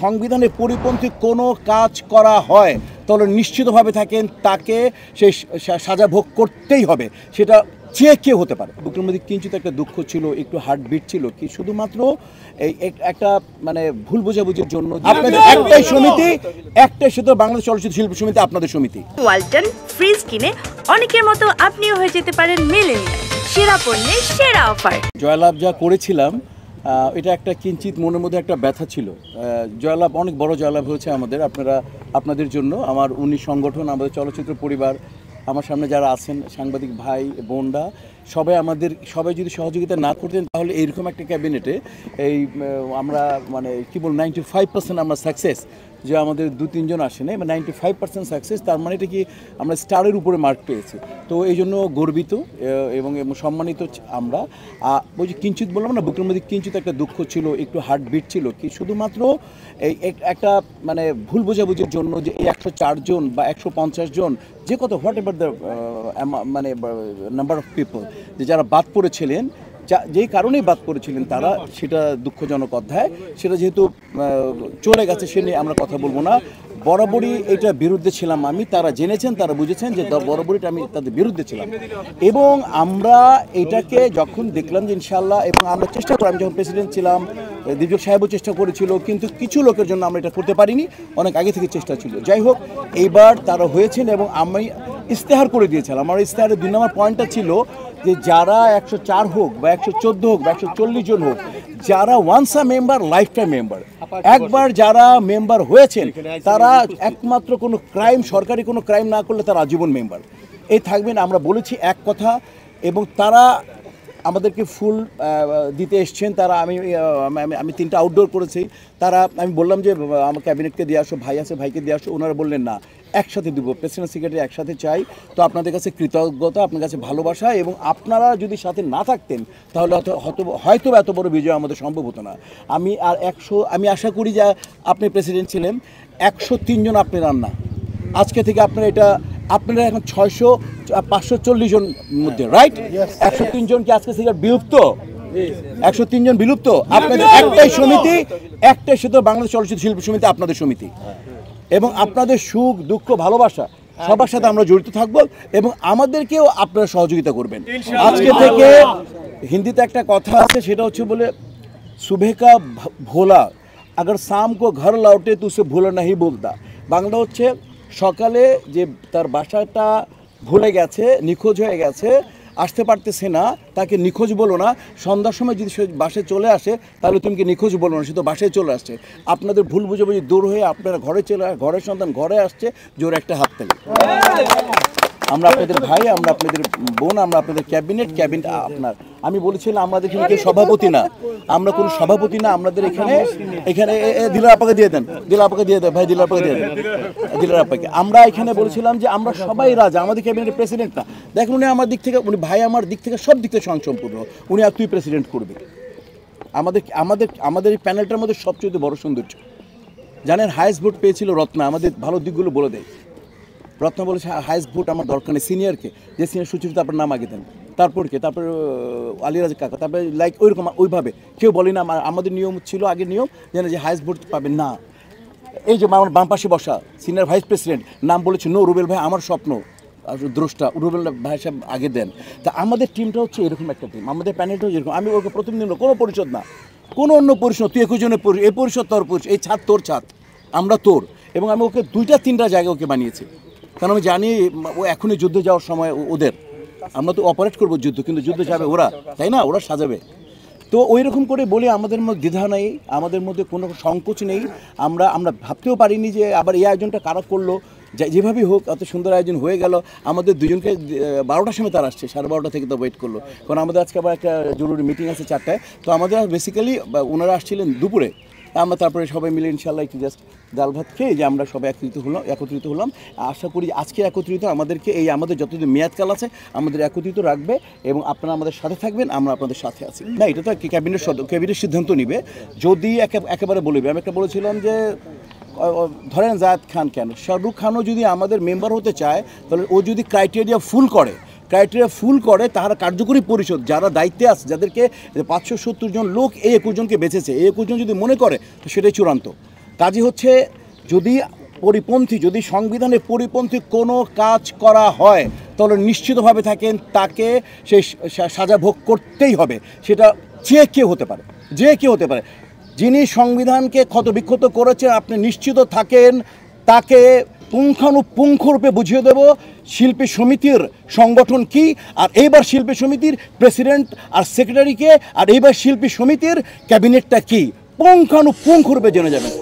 সংবিধানের পরিপন্থী কোনো কাজ করা হয় তাহলে নিশ্চিতভাবে থাকেন তাকে সেই সাজা ভোগ করতেই হবে, সেটা যে কেউ হতে পারে। বুকের মধ্যে কিঞ্চিত একটা দুঃখ ছিল, একটু হার্টবিট ছিল, কি শুধুমাত্র এই একটা মানে ভুল বোঝাবুঝির জন্য। আপনাদের একটাই সমিতি, একটাই শুধু বাংলাদেশ চলচ্চিত্র শিল্পী সমিতি, আপনাদের সমিতি। ওয়ালটন ফ্রিজ কিনে অনেকের মতো আপনিও হয়ে যেতে পারেন মিলেনিয়াল, সেরা পণ্যের সেরা অফার। জয়লাভ যা করেছিলাম এটা একটা কিঞ্চিত মনের মধ্যে একটা ব্যথা ছিল। জয়লাভ অনেক বড় জয়লাভ হয়েছে আপনাদের জন্য, আমার 19 সংগঠন, আমাদের চলচ্চিত্র পরিবার, আমার সামনে যারা আছেন সাংবাদিক ভাই বোনরা, সবাই যদি সহযোগিতা না করতেন তাহলে এইরকম একটা ক্যাবিনেটে আমরা মানে কী বল 95% আমরা সাকসেস, যে আমাদের 2-3 জন আসে না, 95% সাকসেস, তার মানে এটা কি আমরা স্টারের উপরে মার্ক পেয়েছি। তো এই জন্য গর্বিত এবং সম্মানিত আমরা। ওই যে কিঞ্চিত বললাম না, বুকের মধ্যে কিঞ্চিত একটা দুঃখ ছিল, একটু হার্টবিট ছিল, কি শুধুমাত্র এই একটা মানে ভুল বোঝাবুঝির জন্য, যে এই 104 জন বা 150 জন, যে কত হোয়াট এভার দ্য মানে নাম্বার অফ পিপল, যে যারা বাদ পড়েছিলেন, যেই কারণেই বাদ পড়েছিলেন তারা, সেটা দুঃখজনক অধ্যায়। সেটা যেহেতু চলে গেছে, সে নিয়ে আমরা কথা বলবো না। বরাবরই এটার বিরুদ্ধে ছিলাম আমি, তারা জেনেছেন, তারা বুঝেছেন যে বরাবরই আমি তাদের বিরুদ্ধে ছিলাম। এবং আমরা এটাকে যখন দেখলাম যে ইনশাল্লাহ, এবং আমরা চেষ্টা করি, আমি যখন প্রেসিডেন্ট ছিলাম, দিলীপ সাহেবও চেষ্টা করেছিল, কিন্তু কিছু লোকের জন্য আমরা এটা করতে পারিনি, অনেক আগে থেকে চেষ্টা ছিল। যাই হোক, এইবার তারা হয়েছেন এবং আমি ইস্তেহার করে দিয়েছিলাম। আমার ইস্তেহারের 2 নম্বর পয়েন্টটা ছিল যে যারা 104 হোক বা 114 হোক বা 140 জন হোক, যারা once a member life time member, একবার যারা মেম্বার হয়েছেন তারা একমাত্র কোনো ক্রাইম, সরকারি কোনো ক্রাইম না করলে তারা আজীবন মেম্বার এই থাকবেন। আমরা বলেছি এক কথা, এবং তারা আমাদেরকে ফুল দিতে এসছেন। তারা আমি 3টা আউটডোর করেছি, আমি বললাম যে আমার ক্যাবিনেটকে দিয়ে আসো, ভাই আছে ভাইকে দিয়ে আসো, ওনারা বললেন না, একসাথে দেবো, প্রেসিডেন্ট সেক্রেটারি একসাথে চাই। তো আপনাদের কাছে কৃতজ্ঞতা, আপনার কাছে ভালোবাসা, এবং আপনারা যদি সাথে না থাকতেন তাহলে হয়তো এত বড় বিজয় আমাদের সম্ভব হতো না। আমি আশা করি যে আপনি প্রেসিডেন্ট ছিলেন, 103 জন আপনি রান্না, আজকে থেকে আপনারা এখন 540 জন মধ্যে, রাইট? 103 জন কি আজকে থেকে বিলুপ্ত? 103 জন বিলুপ্ত। আপনাদের একটাই সমিতি, একটাই শুধু বাংলাদেশ চলচ্চিত্র শিল্পী সমিতি, আপনাদের সমিতি। এবং আপনাদের সুখ দুঃখ ভালোবাসা সবার সাথে আমরা জড়িত থাকবো, এবং আমাদেরকেও আপনারা সহযোগিতা করবেন। আজকে থেকে হিন্দিতে একটা কথা আছে, সেটা হচ্ছে বলে সুবহ কা ভোলা আগার শাম কো ঘর লৌটে তো উসে ভোলা নাহি বলতা। বাংলা হচ্ছে, সকালে যে তার বাসাটা ভুলে গেছে, নিখোঁজ হয়ে গেছে, আসতে পারতেছে না, তাকে নিখোঁজ বলো না। সন্ধ্যার সময় যদি সে বাসায় চলে আসে তাহলে তুমি কি নিখোঁজ বলো না, সে তো বাসায় চলে আসছে। আপনাদের ভুল বুঝাবুঝি দূর হয়ে আপনারা ঘরের সন্তান ঘরে আসছে, জোর একটা হাত তালি। আমরা আপনাদের ভাই, আমরা আপনাদের বোন, আমরা আপনাদের ক্যাবিনেট আপনার। আমি বলেছিলাম আমাদের এখানে কেউ সভাপতি না, আমরা কোনো সভাপতি না। আমাদের এখানে দিলার আপাকে দিয়ে দেন, ভাই দিলার আপাকে দিয়ে দেন, দিলার আপাকে। আমরা এখানে বলেছিলাম যে আমরা সবাই রাজা, আমাদের ক্যাবিনেটের প্রেসিডেন্ট না। দেখুন, উনি আমার দিক থেকে, উনি ভাই আমার দিক থেকে, সব দিক থেকে স্বয়ংসম্পূর্ণ। উনি আর তুই প্রেসিডেন্ট করবে। আমাদের এই প্যানেলটার মধ্যে সবচেয়ে বড় সৌন্দর্য জানেন, হাইয়েস্ট ভোট পেয়েছিল রত্না। আমাদের ভালো দিকগুলো বলে দেয়। রত্না বলেছে হাইয়েস্ট ভোট আমার দরকার নেই, সিনিয়রকে, যে সিনিয়র সুচিত্রা আপনার নাম আগে দেন, তারপর আলিরাজ কাকা, তারপরে লাইক ওইরকম ওইভাবে কেউ বলি না। আমাদের নিয়ম ছিল, আগের নিয়ম যে হাইয়েস্ট ভোট পাবেন না। এই যে আমার বাম পাশে বসা সিনিয়র ভাইস প্রেসিডেন্ট নাম বলেছে নো, রুবেল ভাই আমার স্বপ্ন দ্রষ্টা, রুবেল ভাই সাহেব আগে দেন। তা আমাদের টিমটা হচ্ছে এরকম একটা টিম, আমাদের প্যানেলটা হচ্ছে এরকম। আমি ওকে প্রথম দিন কোনো পরিষদ না, কোনো অন্য পরিষদ, তুই 21 জনের এই পরিষদ তোর পরিষদ, এই ছাদ তোর ছাদ, আমরা তোর। এবং আমি ওকে 2-3টা জায়গায় ওকে বানিয়েছি, কারণ আমি জানি ও এখনই যুদ্ধে যাওয়ার সময় ওদের, আমরা তো অপারেট করবো যুদ্ধ, কিন্তু যুদ্ধে যাবে ওরা, তাই না? ওরা সাজাবে। তো ওই রকম করে বলি, আমাদের মধ্যে দ্বিধা নেই, আমাদের মধ্যে কোনো সংকোচ নেই। আমরা ভাবতেও পারিনি যে আবার এই আয়োজনটা কারা করলো, যেভাবেই হোক এত সুন্দর আয়োজন হয়ে গেল। আমাদের দুজনকে 12টার সময় তারা আসছে, 12:30 থেকে তো ওয়েট করলো, কারণ আমাদের আজকে আবার একটা জরুরি মিটিং আছে 4টায়। তো আমাদের বেসিক্যালি ওনারা আসছিলেন দুপুরে, আমরা তারপরে সবাই মিলে ইনশাল্লাহ একটু জাস্ট ডাল ভাত খেয়ে যে আমরা সবাই একত্রিত হলাম। আশা করি আজকে একত্রিত আমাদেরকে আমাদের যতদিন মেয়াদকাল আছে আমাদের একত্রিত রাখবে, এবং আপনারা আমাদের সাথে থাকবেন, আমরা আপনাদের সাথে আছি। না, এটা তো ক্যাবিনেট সিদ্ধান্ত নিবে। যদি একেবারে বলবে, আমি একটা বলেছিলাম যে ধরেন জায়েদ খান, কেন শাহরুখ খানও যদি আমাদের মেম্বার হতে চায়, তাহলে ও যদি ক্রাইটেরিয়া ফুল করে তাহারা কার্যকরী পরিষদ যারা দায়িত্বে আছে, যাদেরকে 570 জন লোক এই 21 জনকে বেঁচেছে, এই 21 জন যদি মনে করে তো সেটাই চূড়ান্ত। কাজে হচ্ছে যদি সংবিধানের পরিপন্থী কোনো কাজ করা হয় তাহলে নিশ্চিতভাবে থাকেন তাকে সেই সাজা ভোগ করতেই হবে। সেটা যে কেউ হতে পারে। যিনি সংবিধানকে ক্ষতবিক্ষত করেছেন আপনি নিশ্চিত থাকেন তাকে পুঙ্খানুপুঙ্খরূপে বুঝিয়ে দেব শিল্পী সমিতির সংগঠন কি, আর এইবার শিল্পী সমিতির প্রেসিডেন্ট আর সেক্রেটারিকে, আর এইবার শিল্পী সমিতির ক্যাবিনেটটা কি পুঙ্খানুপুঙ্খরূপে জেনে যাবেন।